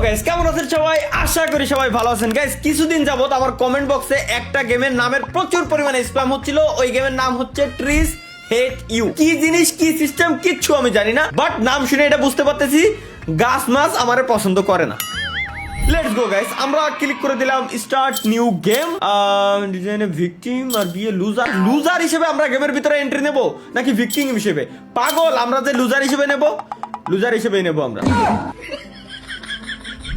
Guys কেমন আছেন সবাই? আশা করি সবাই ভালো আছেন। গাইস কিছুদিন যাবত আমার কমেন্ট বক্সে একটা গেমের নামের প্রচুর পরিমাণে স্প্যাম হচ্ছিল। ওই গেমের নাম হচ্ছে ট্রিজ হেট ইউ। কি জিনিস কি সিস্টেম কিচ্ছু আমি জানি না, বাট নাম শুনে এটা বুঝতে পারতেছি গাছ মাছ আমারে পছন্দ করে না। লেটস গো গাইস, আমরা ক্লিক করে দিলাম স্টার্ট নিউ গেম। ডিজাইনে ভিকটিম আর বিয়ে লুজার। লুজার হিসেবে আমরা গেমের ভিতরে এন্ট্রি নেব নাকি ভিকটিম হিসেবে? পাগল, আমরা যে লুজার হিসেবে নেব, লুজার হিসেবেই নেব আমরা।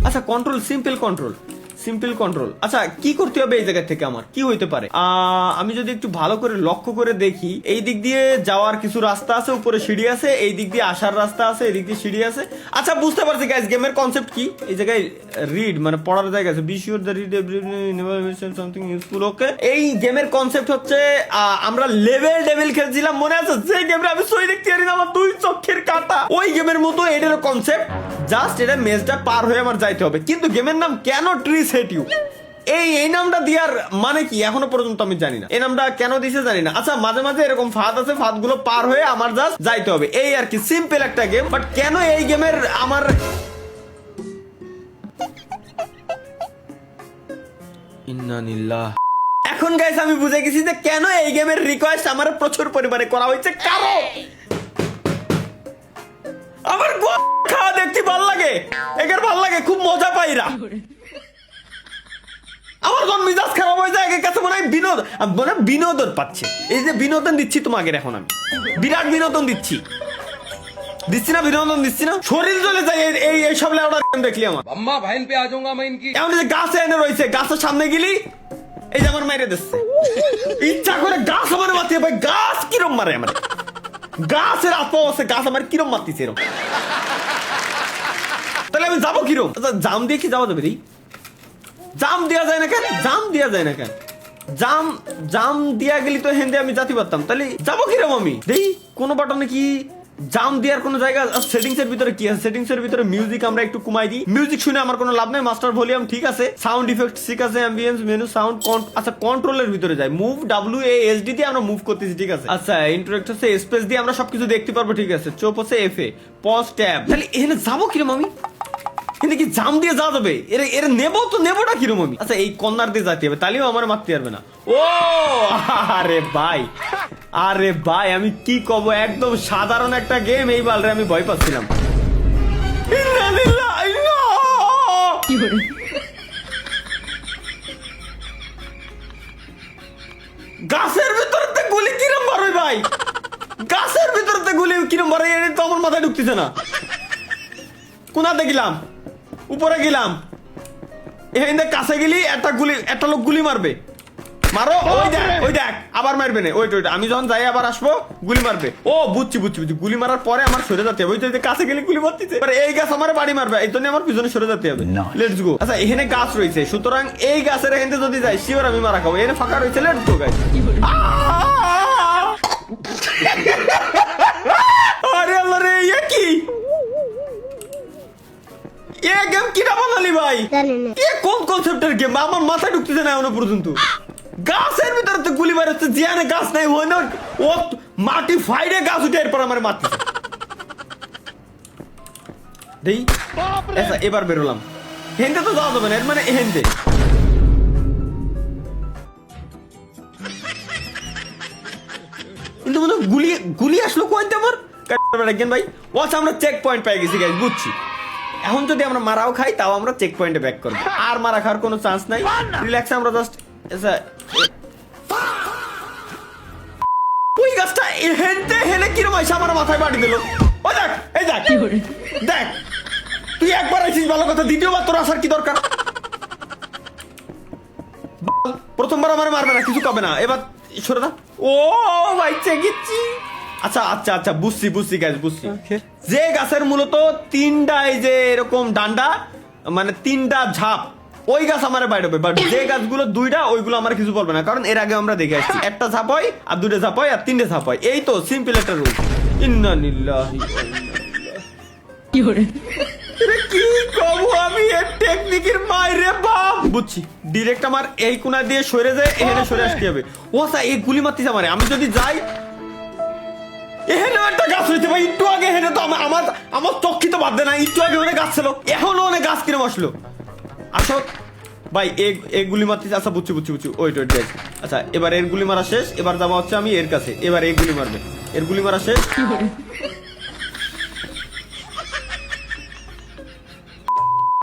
আচ্ছা কন্ট্রোল, সিম্পল কন্ট্রোল। আচ্ছা কি করতে হবে এই জায়গা থেকে? আমার কি হইতে পারে? আমি যদি একটু ভালো করে লক্ষ্য করে দেখি, এই দিক দিয়ে যাওয়ার কিছু রাস্তা আছে, উপরে সিঁড়ি আছে, এই দিক দিয়ে আসার রাস্তা আছে, এই দিক দিয়ে সিঁড়ি আছে। আচ্ছা বুঝতে পারছি গাইস, গেমের কনসেপ্ট কি। এই জায়গায় রিড মানে পড়ার জায়গা আছে, be sure the read something useful. Okay, এই গেমের কনসেপ্ট হচ্ছে আমরা লেভেল ডেভিল খেলছিলাম, মনে আছে? যে গেমটা আমি সই দেখতে পারি না, আমার দুই চোখের কাটা। ওই গেমের মতো এটার কনসেপ্ট, জাস্ট এটা মেজটা পার হয়ে আমার যাইতে হবে। কিন্তু গেমের নাম কেন ট্রিজ হেট ইউ, এই নামটা দেওয়ার মানে কি এখনো পর্যন্ত আমি জানি না। এই নামটা কেন দিছে জানি না। আচ্ছা মাঝে মাঝে এরকম ফাঁদ আছে, ফাঁদ গুলো পার হয়ে আমার জাস্ট যাইতে হবে, এই আর কি। সিম্পল একটা গেম, বাট কেন এই গেমের আমার ইন্নালিল্লাহ। এখন গাইস আমি বুঝে গেছি যে কেন এই গেমের রিকোয়েস্ট আমার প্রচুর পরিমাণে করা হয়েছে। কারণ আমার খাওয়া দেখতে ভাল লাগে, একের ভাল লাগে, খুব মজা পাইরা। আমার যখন মিজাজ খারাপ হয়ে যায়, একের কাছে মনে হয় বিনোদন পাচ্ছে। এই যে বিনোদন দিচ্ছি তোমাকে, এখন আমি বিরাট বিনোদন দিচ্ছি না? বিনোদন দিচ্ছি না? শরীর চলে যায় এই সব লেওটা দেখলি আমার। अम्मा बहन पे आ जाऊंगा मैं इनकी। এমন যে গাছে এনে রয়েছে, গাছের সামনে গেলি এই যে আমার মেরে দিচ্ছে, ইচ্ছা করে গাছ আমার মারতে। ভাই গাছ কিরম মারে আমার, গাছের আত্মা আছে, গাছ আমার কিরম মারতেছে এরকম। তাহলে আমি যাবো কিরম? আচ্ছা জাম দিয়ে কি যাওয়া যাবে? জাম দেওয়া যায় না কেন? জাম দেওয়া যায় না কেন? জাম দিয়া গেলি তো হেন্দে আমি জাতি পারতাম। তাহলে যাবো কিরম আমি? দেই কোন বাটনে কি জাম দেওয়ার কোন জায়গা? সেটিংস এর ভিতরে কি আছে? সেটিংস এর ভিতরে মিউজিক আমরা একটু কমাই দিই। মিউজিক শুনে আমার কোনো লাভ নাই, মাস্টার ভলিউম ঠিক আছে, সাউন্ড ইফেক্ট ঠিক আছে, অ্যাম্বিয়েন্স মেনু সাউন্ড। আচ্ছা কন্ট্রোলের ভিতরে যাই, মুভ WASD দিয়ে আমরা মুভ করতেছি, ঠিক আছে। আচ্ছা ইন্টারেক্ট হচ্ছে স্পেস দিয়ে আমরা সবকিছু দেখতে পারবো, ঠিক আছে। চোপ হচ্ছে FA, পজ ট্যাব। তাহলে এখানে যাবো কিরম আমি? কিন্তু কি জাম দিয়ে যাওয়া যাবে? এর নেবো তো নেবোটা কিরম আমি? আচ্ছা এই কর্নার দিয়ে যেতে হবে, তাহলেও আমার মারতে পারবে না। ও আরে ভাই আমি কি কব, একদম সাধারণ একটা গেম, এই বালরে আমি ভয় পাচ্ছিলাম। গাছের ভিতরে গুলি কিরম মারবে ভাই? গাছের ভিতরে গুলি কিরম মারে? এটা তো আমার মাথায় ঢুকতেছে না। কোনাতে গেলাম, উপরে গেলাম, এখানে কাছে গেলি একটা লোক গুলি মারবে, মারো। ওই দেখ আবার মারবে না। ওই আমি যখন যাই আবার আসবো, গুলি মারবে। ও বুঝছি, গুলি মারার পরে আমার সরে যেতে হবে। ওই যে কাছে গেলে গুলি মারতেছে, এই গাছ আমার বাড়ি মারবে, এই জন্য আমার পিছনে সরে যেতে হবে। Let's go. আচ্ছা এখানে গাছ রয়েছে, সুতরাং এই গাছের এখানে যদি যাই শিওর আমি মারা খাবো। এখানে ফাঁকা রয়েছে, লেটস গো গাইস। আরে আল্লাহ রে, এ কি গেম কিনা বানালি ভাই? এ কোন কনসেপ্টের গেম? আমার মাথায় ঢুকতেছে না এখনো পর্যন্ত। গাছের ভিতরে তো গুলি মার হচ্ছে, জিয়ানে গাছ নাই, হয় না ও মাটি ফাইডে গাছ উঠে এরপর আমার মারতেছে। দেই আচ্ছা এবার বেরোলাম। হেনতে তো যাওয়া যাবে না, এর মানে হেনতে। কিন্তু মনে গুলি আসলো কোয়ান্তে আমার ভাই। ও আচ্ছা আমরা চেক পয়েন্ট পেয়ে গেছি গাইস, বুঝছি। এখন যদি আমরা মারাও খাই তাও আমরা চেক পয়েন্টে ব্যাক করবো, আর মারা খাওয়ার কোনো চান্স নাই। রিল্যাক্স আমরা জাস্ট ওই গাছটা হেনে কিরম আইসা আমার মাথায় বাড়ি দিল। ও দেখ, এই দেখ তুই একবার আইছিস ভালো কথা, দ্বিতীয়বার তোর আসার কি দরকার? প্রথমবার আমার মারবে না, কিছু কবে না, এবার সরে দা। ও ভাই চেকিচ্ছি। আচ্ছা বুঝছি গাছ, বুঝছি। যে গাছের মূলত তিনটা এই যে এরকম ডান্ডা, মানে তিনটা ঝাপ, ওই গাছ আমার বাইরে হবে। বাট যে গাছগুলো দুইটা, ওইগুলো আমার কিছু বলবে না, কারণ এর আগে আমরা দেখে আসছি একটা ঝাপ হয়, আর দুইটা ঝাপ হয়, আর তিনটে ঝাপ হয়। এই তো সিম্পল একটা রুল। ইন্নালিল্লাহি কি কব আমি এর টেকনিকের মাইরে বাপ। বুঝছি, ডিরেক্ট আমার এই কোণা দিয়ে সরে যায়, এখানে সরে আসতে হবে। ও আচ্ছা এই গুলি মারতেছে আমারে, আমি যদি যাই এখানে একটা গাছ হইতে ভাই, একটু আগে এখানে তো আমার চক্ষি তো বাদ দেয় না, একটু আগে ওখানে গাছ ছিল, এখনো অনেক গাছ কিনে বসলো। আসো ভাই, এ গুলি মারতে, আচ্ছা বুঝছি ওয়েট গাইস। আচ্ছা এবার এর গুলি মারা শেষ, এবার যাবো হচ্ছে আমি এর কাছে, এবার এই গুলি মারবে, এর গুলি মারা শেষ।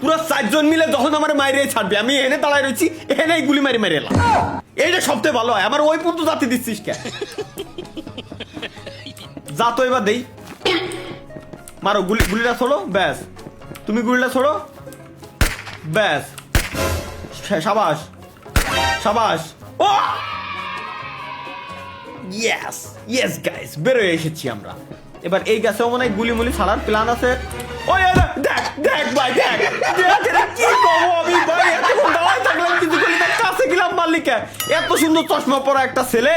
পুরো 4 জন মিলে যখন আমার মাইরে ছাড়বে, আমি এনে দাঁড়ায় রয়েছি, এনে গুলি মারি এলাম। এইটা সবথেকে ভালো হয়, আমার ওই পর্যন্ত জাতি দিচ্ছিস কে? যা তো এবার দেই, মারো গুলিটা ছোড়ো, ব্যাস তুমি গুলিটা ছোড়ো, ব্যাস সাবাস সাবাস। ও ইয়েস গাইস, বেরোয় এসেছি আমরা। এবার এই গাছেও মনে হয় গুলি ছাড়ার প্ল্যান আছে। ওই দেখ ভাই, দেখ কি করবো আমি ভাই, এতক্ষণ দাঁড়ায় থাকলাম কিছু করি না, কাছে গেলাম মালিকা, এত সুন্দর চশমা পরা একটা ছেলে,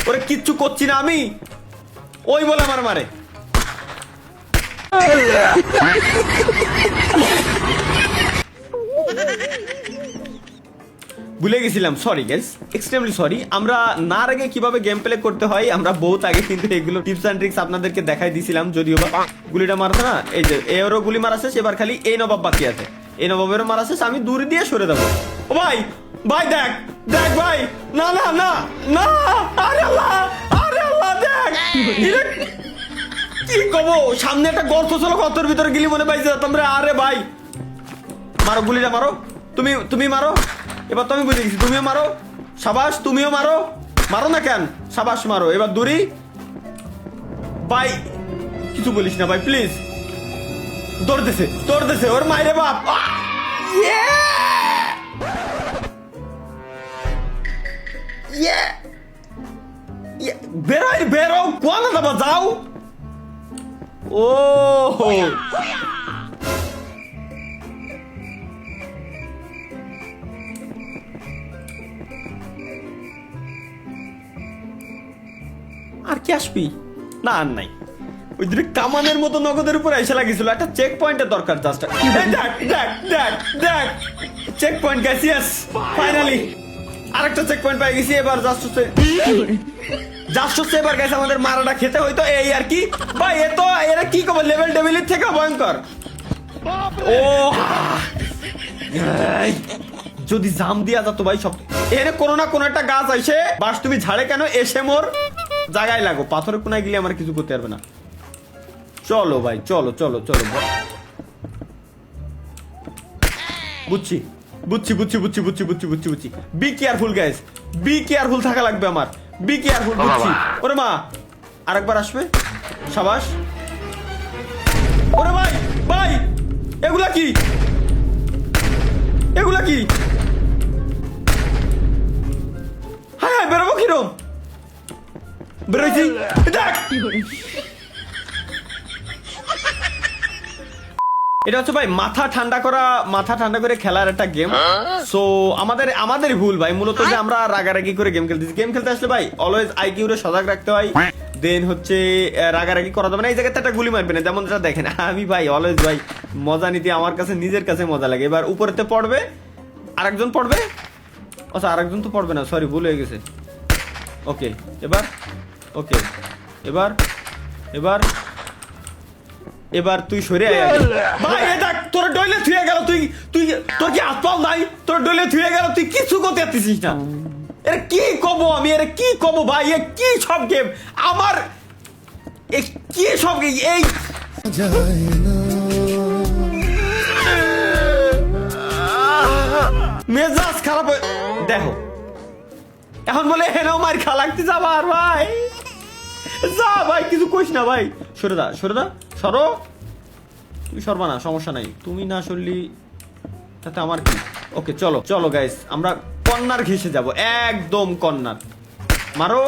ওরে কিচ্ছু করছি না আমি, ওই বলে আমার মারে। ভুলে গেছিলাম, সরি গাইস, এক্সট্রিমলি সরি। আমরা না আগে কিভাবে গেম প্লে করতে হয় আমরা বহুত আগে কিন্তু এগুলো টিপস এন্ড ট্রিক্স আপনাদেরকে দেখাই দিছিলাম, যদিও বা গুলিটা মারতে না, এই যে এরও গুলি মারা শেষ, এবার খালি এই নবাব বাকি আছে, এই নবাবেরও মারা শেষ, আমি দূরে দিয়ে সরে দেবো। ও ভাই দেখ ভাই, না আরে আল্লাহ দেখ, কি কবো, সামনে একটা গর্ত ছিল, গর্তের ভিতরে গেলি মনে পাইছে তোমরা। আরে ভাই মারো, গুলিটা মারো, তুমি মারো, এবার তুমি বুঝে গেছি, তুমিও মারো, সাবাস, তুমিও মারো না কেন, সাবাস মারো। এবার দূরি ভাই, কিছু বলিস না ভাই প্লিজ, দৌড়তেছে ওর মাইরে বাপ। বেরো কোন দাবা যাও। ও আর কি আসবি না, আর নাই, ওই দিকে কামানের মতো নগদের উপর এসে লাগিয়েছিল, একটা চেক পয়েন্টের দরকার জাস্ট। দেখ চেক পয়েন্ট গেছি, ফাইনালি আরেকটা চেক পয়েন্ট পেয়ে গেছি। এবার জাস্ট হচ্ছে এবার গেছে আমাদের মারাটা খেতে হইতো, এই আর কি ভাই। এরা কি করবো, লেভেল টেবিলের থেকে ভয়ঙ্কর। ও যদি জাম দিয়া যেত ভাই, সব এর কোনো না কোনো একটা গাছ আইসে, বাস তুমি ঝাড়ে কেন, এসে মোর জায়গায় লাগো, পাথরের কোনায় গেলে আমার কিছু করতে পারবে না। চলো ভাই, চলো বুঝছি। Be careful guys, be careful থাকা লাগবে আমার, বি কেয়ারফুল, বুঝছি। ওরে মা, আরেকবার আসবে, সাবাস। ওরে ভাই এগুলা কি হ্যাঁ বেরোবো কিরম, বেরোইছি দেখ। এটা হচ্ছে ভাই মাথা ঠান্ডা করে খেলার একটা গেম। সো আমাদেরই ভুল ভাই মূলত, যে আমরা রাগারাগি করে গেম খেলতেছি। গেম খেলতে আসলে ভাই অলওয়েজ আইকিউ রে সজাগ রাখতে হয়, দেন হচ্ছে রাগারাগি করা যাবে না। এই জায়গাতে একটা গুলি মারবে না, যেমন যেটা দেখেন আমি ভাই অলওয়েজ ভাই মজা নিতে আমার কাছে নিজের কাছে মজা লাগে। এবার উপরেতে পড়বে, আরেকজন পড়বে, আচ্ছা আরেকজন তো পড়বে না, সরি ভুল হয়ে গেছে। ওকে এবার তুই সরে আয় ভাই। দেখ তোর ডইলে থুয়ে গেল, তুই তোর কি আত্মাল নাই, তোর ডইলে থুয়ে গেল, তুই কিছু করতে পারতিস না। এর কি কব আমি, এর কি কব ভাই, এ কি সব গেম আমার, কি সব এই মেজাজ খারাপ। দেখো এখন বলে হেনাও মার খা লাগতে যাবা, আর ভাই যা ভাই, কিছু কইস না ভাই, সরে দা সরো, তুই সরবা না, সমস্যা নাই, তুমি না সরলি তাতে আমার কি। ওকে চলো গাইস, আমরা কর্নার ঘেসে যাব, একদম কর্নার। মারো,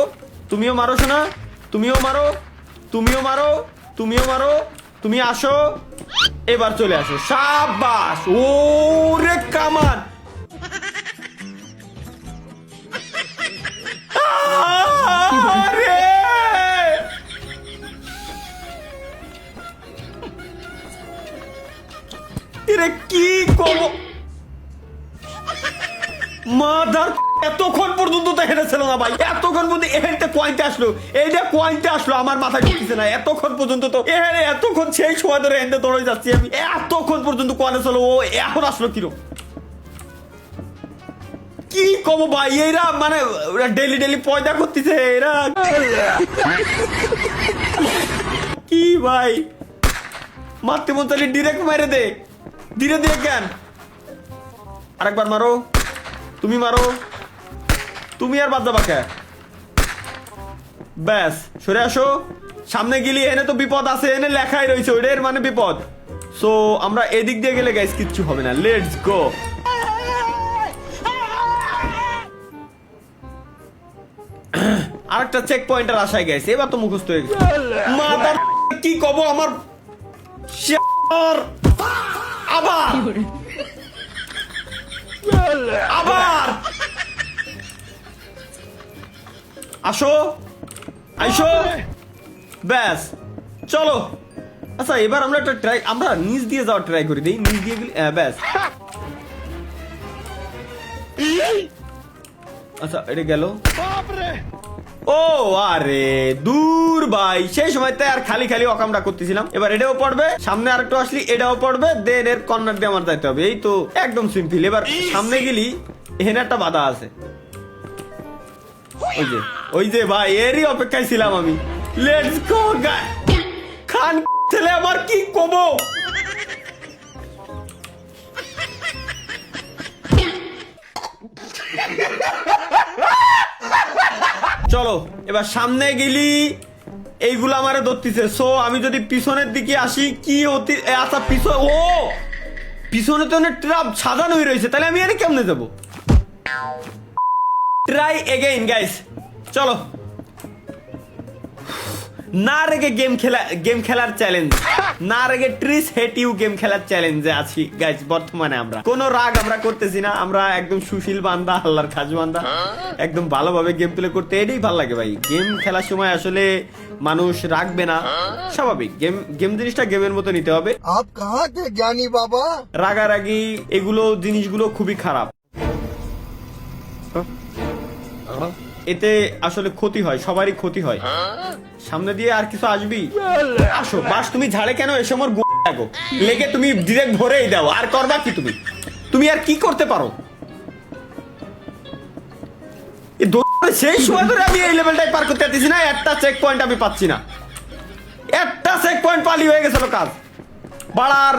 তুমিও মারো শোনা, তুমিও মারো, তুমি আসো, এবার চলে আসো, সাবাস। ওরে কামান, কি কব মাদার এতক্ষণ পর্যন্ত তো হেঁটেছিল না ভাই, এতক্ষণ পর্যন্ত এহেনতে কয়েনতে আসলো, এইটা কয়েনতে আসলো আমার মাথায় ঢুকছে না, এতক্ষণ পর্যন্ত তো এতক্ষণ সেই সময় ধরে হেঁটে দৌড়ে যাচ্ছি আমি, এতক্ষণ পর্যন্ত কয়েন ছিল, ও এখন আসলো কিরম, কি কব ভাই, এরা মানে ডেলি ডেলি পয়দা করতেছে এরা, কি ভাই মারতে মন চাইলে ডিরেক্ট মেরে দে, ধীরে ধীরে কেন, আরেকবার মারো, তুমি মারো, তুমি আর বাদ যাবা কে, ব্যাস সরে আসো, সামনে গেলি এনে তো বিপদ আছে, এনে লেখাই রয়েছে ওইটার মানে বিপদ, সো আমরা এদিক দিয়ে গেলে গাইস কিচ্ছু হবে না, লেটস গো। আরেকটা চেক পয়েন্টের আশায় গেছে, এবার তো মুখস্থ হয়ে গেছে, মাদার কি কব আমার, আবার আবার আসো আইসো, ব্যাস চলো। আচ্ছা এবার আমরা একটা ট্রাই, আমরা নিচ দিয়ে যাওয়ার ট্রাই করি, দেই নিচ দিয়ে গেলে ব্যাস, আচ্ছা এটা গেল, ও আরে দূর ভাই, সেই সময় তো আর খালি খালি অকামটা করতেছিলাম, এবার এটাও পড়বে, সামনে আর একটু আসলি এটাও পড়বে, দেন এর কর্নার দিয়ে আমার যাইতে হবে, এই তো একদম সিম্পল। এবার সামনে গেলি এখানে একটা বাধা আছে, ওই যে ভাই এরই অপেক্ষায় ছিলাম আমি, লেটস গো খান ছেলে আমার কি কব, চলো এবার সামনে গেলি, এইগুলো আমারে ধরতেছে, সো আমি যদি পিছনের দিকে আসি কি হতে, আচ্ছা পিছনে, ও পিছনে তো অনেক ট্রাপ সাজানো হয়ে রয়েছে, তাহলে আমি এর কেমনে যাবো, ট্রাই এগেইন গাইস, চলো। না রেগে গেম খেলার চ্যালেঞ্জ, না রেগে ট্রিস হেট ইউ গেম খেলার চ্যালেঞ্জে আছি গাইস, বর্তমানে আমরা কোনো রাগ আমরা করতেছি না, আমরা একদম সুশীল বান্দা, আল্লাহর খাজ বান্দা, একদম ভালোভাবে গেম প্লে করতে, এটাই ভালো লাগে ভাই। গেম খেলার সময় আসলে মানুষ রাখবে না, স্বাভাবিক, গেম জিনিসটা গেমের মতো নিতে হবে। আপ কাহা কে জ্ঞানী বাবা? রাগারাগি এগুলো জিনিসগুলো খুবই খারাপ, এতে আসলে ক্ষতি হয়, সবারই ক্ষতি হয়। সামনে দিয়ে আর কিছু আসবি, আসো বাস, তুমি ঝাড়ে কেন এসে আমার লাগো লেগে, তুমি ডিরেক্ট ভরেই দাও, আর করবা কি তুমি আর কি করতে পারো, সেই সময় ধরে আমি এই লেভেলটাই পার করতে পারতেছি না, একটা চেক পয়েন্ট আমি পাচ্ছি না, একটা চেক পয়েন্ট পালি হয়ে গেছিল কাজ বাড়ার,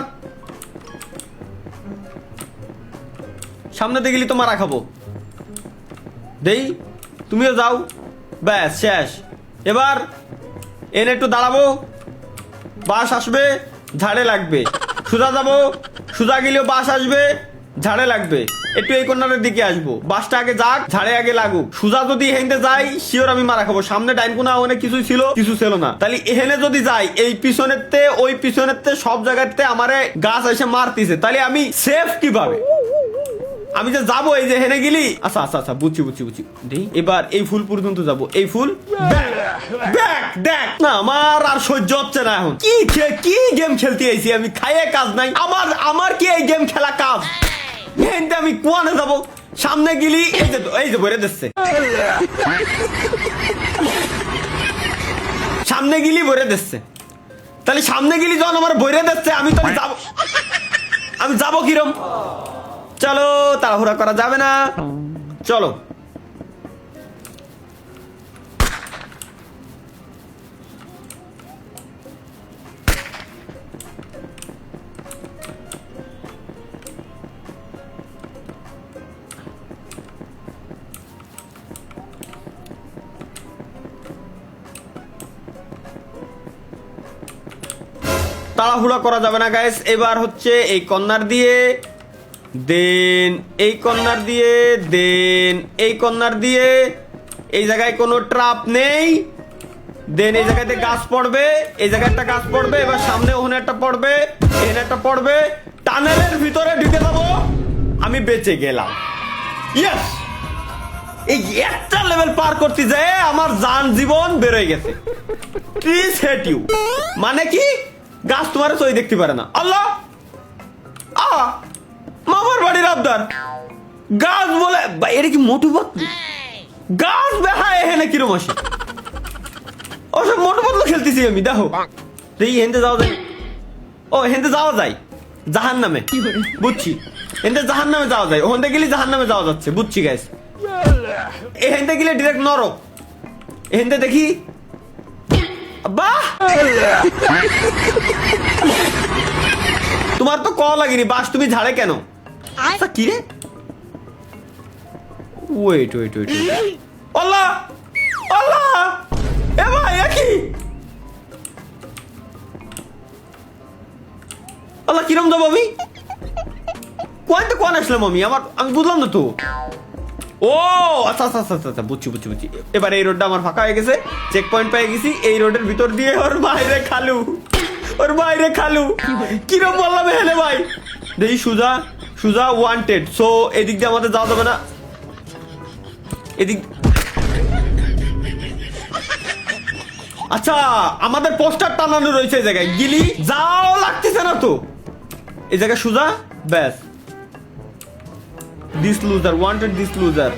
সামনে দিয়ে গেলি তো মারা খাবো, দেই তুমিও যাও, ব্যাস শেষ। এবার এনে একটু দাঁড়াবো, বাস আসবে, ঝাড়ে লাগবে, সোজা যাবো, সোজা গেলেও বাস আসবে, ঝাড়ে লাগবে, একটু এই কর্নারের দিকে আসবো, বাসটা আগে যাক, ঝাড়ে আগে লাগুক, সোজা যদি হেঁটে যাই শিওর আমি মারা খাবো, সামনে ডাইন কোনা অনেক কিছু ছিল, কিছু ছিল না, তাহলে এখানে যদি যাই এই পিছনেরতে ওই পিছনেরতে সব জায়গাতে আমারে গাছ এসে মারতিছে, তাহলে আমি সেফ কিভাবে, আমি যে যাবো এই যে হেনে গেলি, আচ্ছা আচ্ছা আচ্ছা বুঝছি, এবার এই ফুল পর্যন্ত যাবো, এই ফুল দেখ না, আমার আর সহ্য হচ্ছে না এখন, কি গেম খেলতে আইছি আমি, খাইয়ে কাজ নাই আমার কি এই গেম খেলা কাজ, আমি কোয়ানে যাবো, সামনে গেলি এই যে ভরে দিচ্ছে, সামনে গেলি ভরে দিচ্ছে, তাহলে সামনে গেলি যখন আমার ভরে দিচ্ছে, আমি যাবো কিরম, চলো তাড়াহুড়া করা যাবে না, চলো। তাড়াহুড়া করা যাবে না গাইস, এবার হচ্ছে এই কর্নার দিয়ে, দেন এই কর্নার দিয়ে, দেন এই কর্নার দিয়ে, এই জায়গায় কোনো ট্রাপ নেই, দেন এই জায়গাতে গাছ পড়বে, এই জায়গায় একটা গাছ পড়বে, এবার সামনে ওখানে একটা পড়বে, এখানে একটা পড়বে, টানেলের ভিতরে ঢুকে যাবো, আমি বেঁচে গেলাম, ইয়েস। এই একটা লেভেল পার করতে যায় আমার জান জীবন বেরোয় গেছে, প্লিজ হেট ইউ, মানে কি গাছ তোমার সই দেখতে পারে না, আল্লাহ মামার বাড়ির আবদার, গাছ বলে ভাই, এটা কি মোটু পাতলু? গাছ বেহায় এখানে কিরম আসে? ওসব মোটু পাতলু খেলতেছি আমি, দেখো দেখি হেনতে যাওয়া যায়। ও হেনতে যাওয়া যায় জাহান নামে, বুঝছি। হেনতে জাহান নামে যাওয়া যায়, ওখান থেকে গেলে জাহান নামে যাওয়া যাচ্ছে, বুঝছি গাইস। এখানতে গেলে ডিরেক্ট নরক। এখানতে দেখি বাহ, তোমার তো কল লাগেনি, বাস তুমি ঝাড়ে কেন? আচ্ছা কি রে, ওয়েট ওয়েট ওয়েট, আল্লাহ আল্লাহ, এ ভাই একই আল্লাহ, কিরম যাবো আমি? কোন আসলাম আমি বুঝলাম না তো। ও আচ্ছা আচ্ছা আচ্ছা আচ্ছা, বুঝছি বুঝছি বুঝছি। এবার এই রোডটা আমার ফাঁকা হয়ে গেছে, চেক পয়েন্ট পেয়ে গেছি। এই রোডের ভিতর দিয়ে ওর বাইরে খালু, কিরম বললাম এখানে ভাই। দেখি সুজা সুজা ওয়ান্টেড, সো এদিক দিয়ে আমাদের যাওয়া যাবে না, এদিক। আচ্ছা আমাদের পোস্টার টানানো রয়েছে এই জায়গায়, গিলি যাও লাগতেছে না তো। এই জায়গায় সুজা, ব্যাস। This loser wanted, this loser.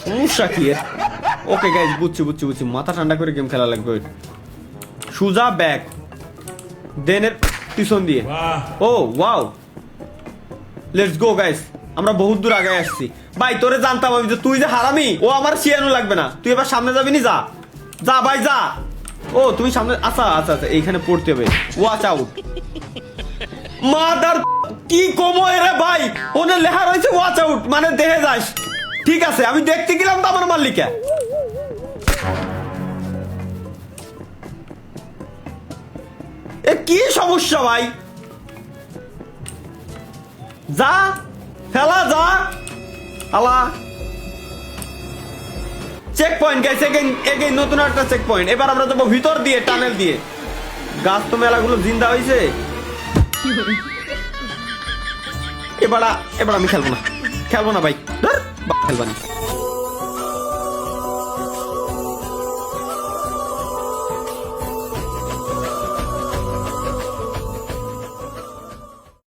সমস্যা কি? ওকে গাইস, বুঝছি, মাথা ঠান্ডা করে গেম খেলা লাগবে। সুজা ব্যাক, দেন এর পিছন দিয়ে। ও ওয়াও, লেটস গো গাইস, আমরা বহুত দূর আগে আসছি ভাই। তোরে জানতাম আমি যে তুই যে হারামি, ও আমার শিয়ানো লাগবে না। তুই এবার সামনে যাবি নি, যা যা ভাই যা। ও তুমি সামনে, আচ্ছা আচ্ছা আচ্ছা, এইখানে পড়তে হবে, ওয়াচ আউট। মাদার কি কমো এরে ভাই, ওনে লেখা রয়েছে ওয়াচ আউট, মানে দেখে যাস। ঠিক আছে আমি দেখতে গেলাম তো আমার মালিকা। এ কি সমস্যা ভাই, যা ফেলা যা হালা। চেক পয়েন্ট গাইস, এগেইন নতুন একটা চেক পয়েন্ট। এবার আমরা যাবো ভিতর দিয়ে, টানেল দিয়ে। গাছ তো মেলাগুলো জিন্দা হয়েছে। এবার আমি খেলবো না ভাই, খেলবো না।